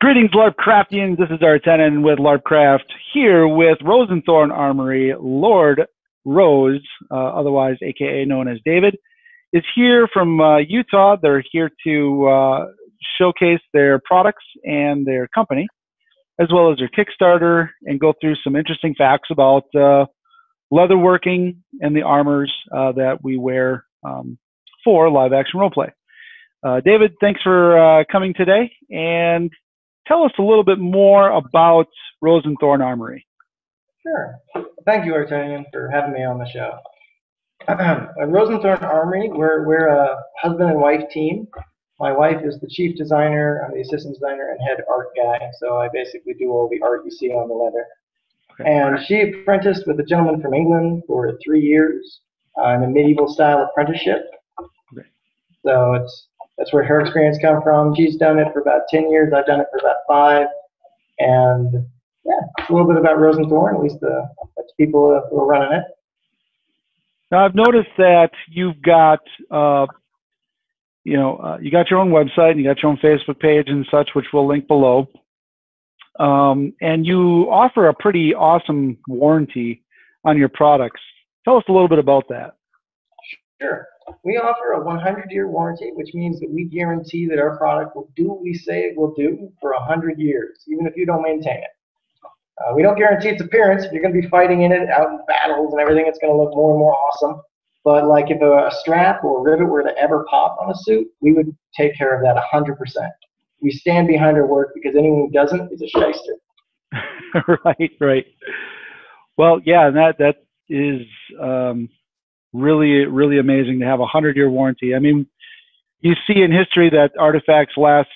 Greetings, LarpCraftians. This is our tenant with LarpCraft here with Rose and Thorn Armory. Lord Rose, otherwise AKA known as David, is here from Utah. They're here to showcase their products and their company, as well as their Kickstarter, and go through some interesting facts about leatherworking and the armors that we wear for live action roleplay. David, thanks for coming today, and tell us a little bit more about Rose and Thorn Armory. Sure. Thank you, Artanian, for having me on the show. Rose and Thorn Armory, we're a husband and wife team. My wife is the chief designer, I'm the assistant designer and head art guy, so I basically do all the art you see on the leather. Okay. And she apprenticed with a gentleman from England for 3 years in a medieval style apprenticeship. Okay. So that's where her experience comes from. She's done it for about 10 years. I've done it for about 5. And yeah, a little bit about Rose and Thorn, at least that's people who are running it. Now, I've noticed that you've got, you got your own website and you got your own Facebook page and such, which we'll link below. And you offer a pretty awesome warranty on your products. Tell us a little bit about that. Sure. We offer a 100-year warranty, which means that we guarantee that our product will do what we say it will do for 100 years, even if you don't maintain it. We don't guarantee its appearance. If you're going to be fighting in it out in battles and everything, it's going to look more and more awesome. But like if a strap or a rivet were to ever pop on a suit, we would take care of that 100%. We stand behind our work because anyone who doesn't is a shyster. Right. Well, yeah, that is really amazing to have a 100-year warranty. I mean, you see in history that artifacts last,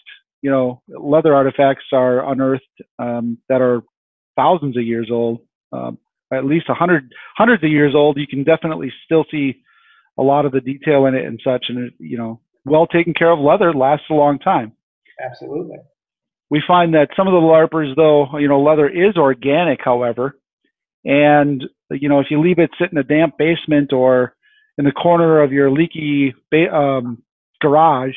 leather artifacts are unearthed that are thousands of years old, at least hundreds of years old. You can definitely still see a lot of the detail in it and such, and well taken care of leather lasts a long time. Absolutely. We find that some of the LARPers, though, leather is organic, however, and if you leave it sit in a damp basement or in the corner of your leaky garage,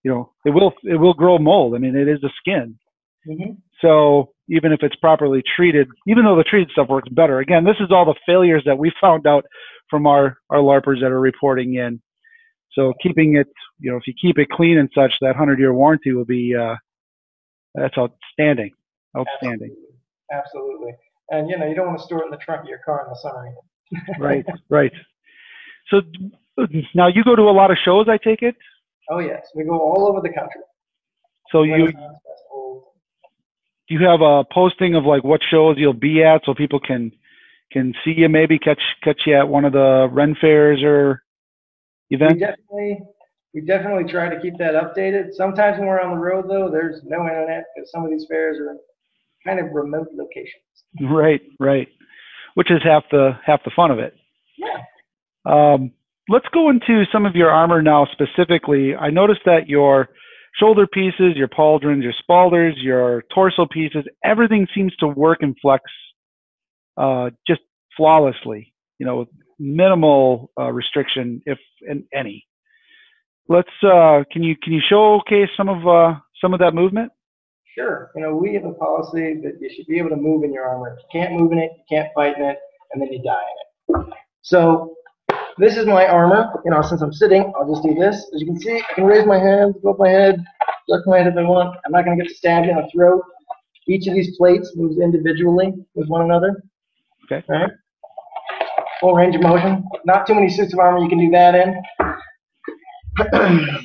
it will grow mold. I mean, it is the skin. Mm-hmm. So even if it's properly treated, even though the treated stuff works better, again, this is all the failures that we found out from our LARPers that are reporting in. So keeping it, if you keep it clean and such, that 100-year warranty will be, that's outstanding. Outstanding. Absolutely. And, you don't want to store it in the trunk of your car in the summer. Right. So now you go to a lot of shows, I take it? Oh, yes. We go all over the country. So do you have a posting of like what shows you'll be at so people can see you, maybe catch you at one of the Ren fairs or events? We definitely try to keep that updated. Sometimes when we're on the road, though, there's no internet because some of these fairs are kind of remote locations. Right. Which is half the fun of it. Yeah. Let's go into some of your armor now specifically. I noticed that your shoulder pieces, your pauldrons, your spalders, your torso pieces, everything seems to work and flex just flawlessly, with minimal restriction, if any. Let's can you showcase some of that movement? Sure. We have a policy that you should be able to move in your armor. If you can't move in it, you can't fight in it, and then you die in it. So this is my armor. Since I'm sitting, I'll just do this. As you can see, I can raise my hands, go up my head, duck my head if I want. I'm not going to get stabbed in the throat. Each of these plates moves individually with one another. Okay. All right. Full range of motion. Not too many suits of armor you can do that in.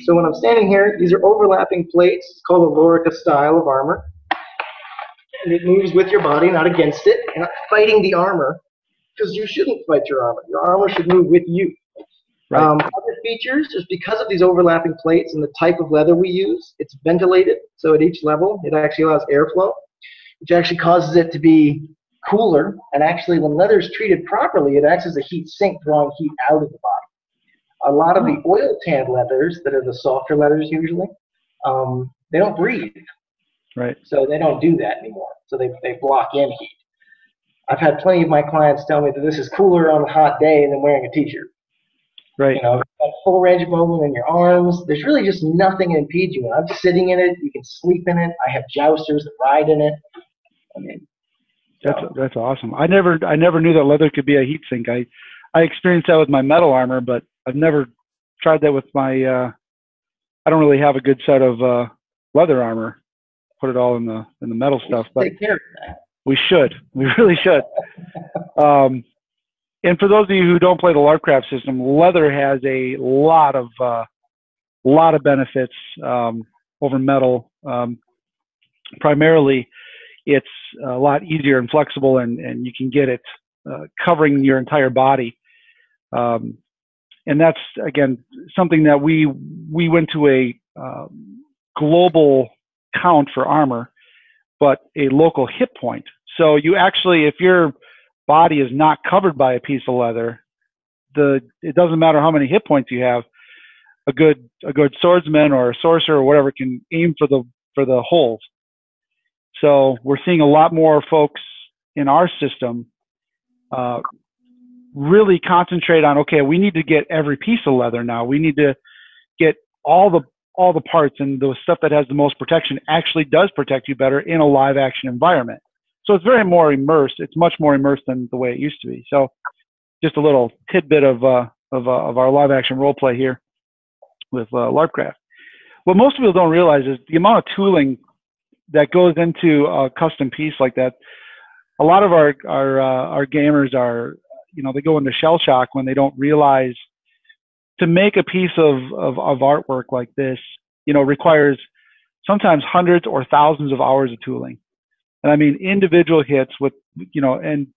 So when I'm standing here, these are overlapping plates. It's called a lorica style of armor. And it moves with your body, not against it. You're not fighting the armor, because you shouldn't fight your armor. Your armor should move with you. Right. Other features, just because of these overlapping plates and the type of leather we use, it's ventilated. So at each level, it actually allows airflow, which actually causes it to be cooler. And actually, when leather is treated properly, it acts as a heat sink, drawing heat out of the body. A lot of the oil tanned leathers that are the softer leathers usually, they don't breathe. Right. So they don't do that anymore. So they block in heat. I've had plenty of my clients tell me that this is cooler on a hot day than wearing a t-shirt. Right. You know, you've got full range of movement in your arms. There's really just nothing that impedes you. I'm sitting in it. You can sleep in it. I have jousters that ride in it. I mean, that's awesome. I never knew that leather could be a heat sink. I experienced that with my metal armor, but I've never tried that with my. I don't really have a good set of leather armor. Put it all in the metal stuff, but take care of that. We should. We really should. And for those of you who don't play the LarpCraft system, leather has a lot of benefits over metal. Primarily, it's a lot easier and flexible, and you can get it covering your entire body. And that's, again, something that we went to a global count for armor, but a local hit point. So you actually, if your body is not covered by a piece of leather, it doesn't matter how many hit points you have. A good swordsman or a sorcerer or whatever can aim for the holes. So we're seeing a lot more folks in our system really concentrate on, okay, we need to get every piece of leather now. We need to get all the parts, and the stuff that has the most protection actually does protect you better in a live action environment. So it's very more immersed. It's much more immersed than the way it used to be. So just a little tidbit of our live action role play here with LarpCraft. What most people don't realize is the amount of tooling that goes into a custom piece like that. A lot of our gamers are, they go into shell shock when they don't realize to make a piece of artwork like this, requires sometimes hundreds or thousands of hours of tooling. And I mean, individual hits with, and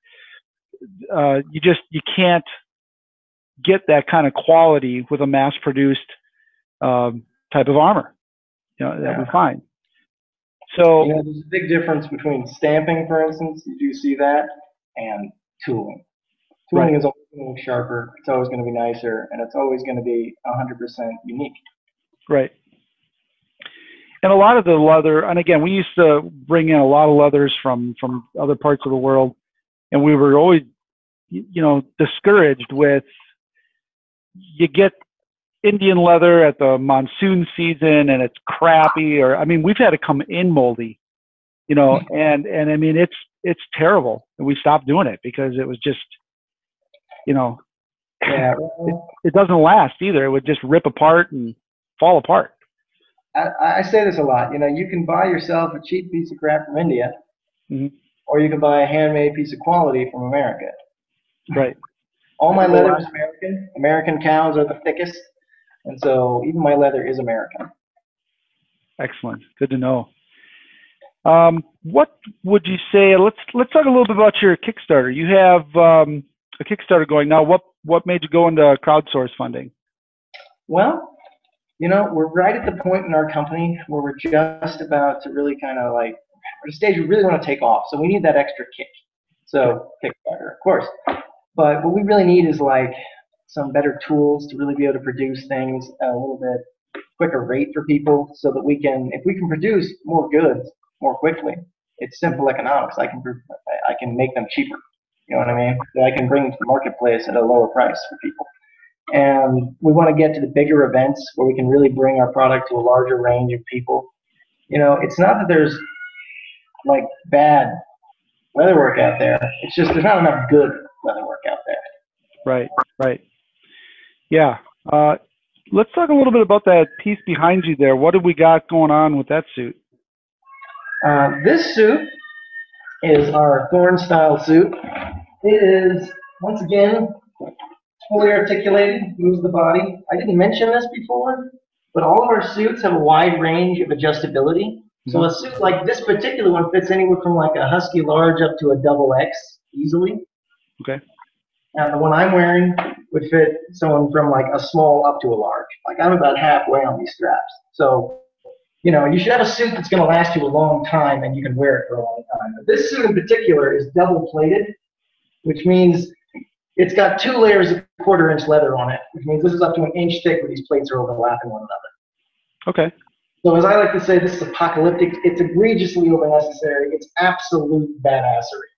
you can't get that kind of quality with a mass-produced type of armor, that we find. So there's a big difference between stamping, for instance, you do see that, and tooling. Tooling is always going to look sharper, it's always going to be nicer, and it's always going to be 100% unique. Right. And a lot of the leather, and again, we used to bring in a lot of leathers from other parts of the world, and we were always, discouraged with, you get Indian leather at the monsoon season and it's crappy, or, I mean, we've had it come in moldy, and I mean, it's terrible. And we stopped doing it because it was just, it doesn't last either. It would just rip apart and fall apart. I say this a lot. You can buy yourself a cheap piece of crap from India, or you can buy a handmade piece of quality from America. Right. All my leather is American. American cows are the thickest, and so even my leather is American. Excellent. Good to know. What would you say? Let's talk a little bit about your Kickstarter. You have a Kickstarter going now. What made you go into crowdsource funding? Well, we're right at the point in our company where we're just about to really kind of we're at a stage we really want to take off. So we need that extra kick. So Kickstarter, of course. But what we really need is some better tools to really be able to produce things at a little bit quicker rate for people, so that if we can produce more goods more quickly, it's simple economics. I can make them cheaper. You know what I mean? So I can bring them to the marketplace at a lower price for people. And we want to get to the bigger events where we can really bring our product to a larger range of people. It's not that there's bad leatherwork out there. It's just there's not enough good leatherwork out there. Right. Yeah. Let's talk a little bit about that piece behind you there. What have we got going on with that suit? This suit is our Thorn style suit. It is, once again, fully articulated, moves the body. I didn't mention this before, but all of our suits have a wide range of adjustability. So a suit like this particular one fits anywhere from a husky large up to a double X easily. Okay. And the one I'm wearing would fit someone from a small up to a large. I'm about halfway on these straps. So, you should have a suit that's going to last you a long time and you can wear it for a long time. But this suit in particular is double plated, which means it's got 2 layers of 1/4 inch leather on it, which means this is up to 1 inch thick where these plates are overlapping one another. Okay. So as I like to say, this is apocalyptic. It's egregiously over necessary. It's absolute badassery.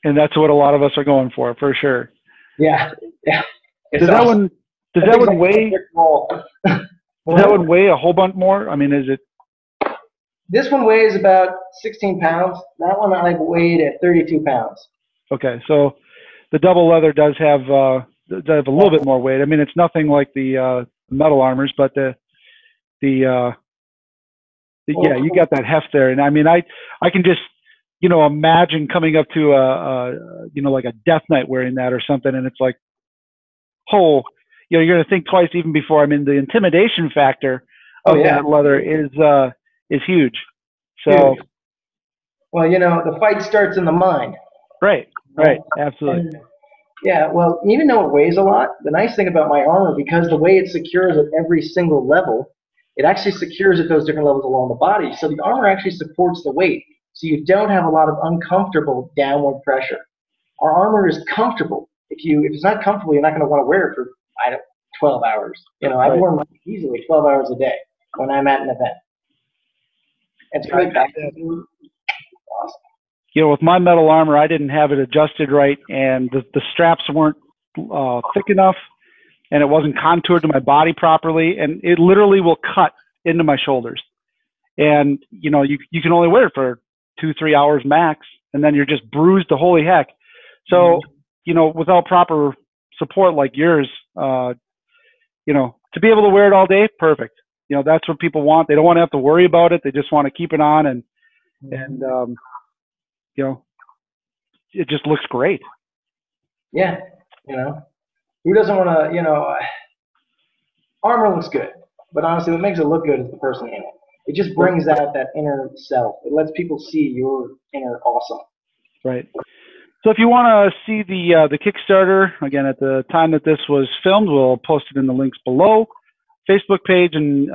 And that's what a lot of us are going for sure. Yeah, yeah. Does that one weigh? Does that one weigh a whole bunch more? I mean, is it? This one weighs about 16 pounds. That one I weighed at 32 pounds. Okay, so the double leather does have a little bit more weight. I mean, it's nothing like the metal armors, but yeah, you got that heft there. And I mean, I can just, you know, imagine coming up to you know, like a death knight wearing that or something, and it's like, oh, you know, you're gonna think twice even before. I mean, the intimidation factor of that leather is huge. So, well, you know, the fight starts in the mind. Right, absolutely. And, yeah, well, even though it weighs a lot, the nice thing about my armor, because the way it secures at every single level, it actually secures at those different levels along the body. So the armor actually supports the weight. So you don't have a lot of uncomfortable downward pressure. Our armor is comfortable. If it's not comfortable, you're not going to want to wear it for 12 hours. You know, I've worn mine easily 12 hours a day when I'm at an event. It's great back. Awesome. You know, with my metal armor, I didn't have it adjusted right, and the straps weren't thick enough, and it wasn't contoured to my body properly, and it literally will cut into my shoulders. And, you know, you can only wear it for 2-3 hours max, and then you're just bruised to holy heck. So, you know, without proper support like yours, you know, to be able to wear it all day, perfect. You know, that's what people want. They don't want to have to worry about it. They just want to keep it on, and you know, it just looks great. Yeah, you know, who doesn't want to, you know, armor looks good, but honestly, what makes it look good is the person in it. It just brings out that inner self. It lets people see your inner awesome. Right. So if you want to see the Kickstarter, again, at the time that this was filmed, we'll post it in the links below. Facebook page and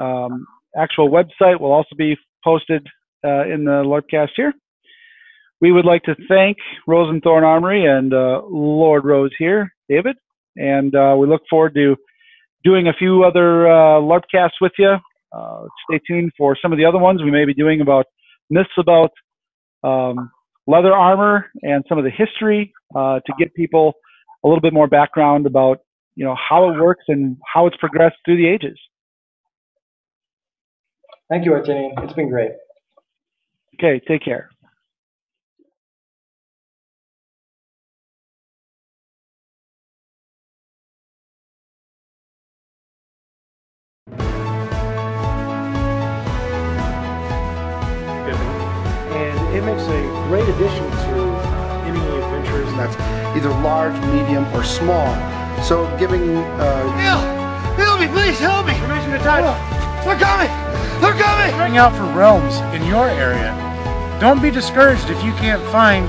actual website will also be posted in the LarpCast here. We would like to thank Rose and Thorn Armory and Lord Rose here, David, and we look forward to doing a few other LarpCasts with you. Stay tuned for some of the other ones we may be doing about myths about leather armor and some of the history to give people a little bit more background about, you know, how it works and how it's progressed through the ages. Thank you, Artinian. It's been great. Okay, take care. And it makes a great addition to any adventures, and that's either large, medium, or small. So giving Help me, please help me! permission to touch. They're coming! They're coming! Trying out for realms in your area. Don't be discouraged if you can't find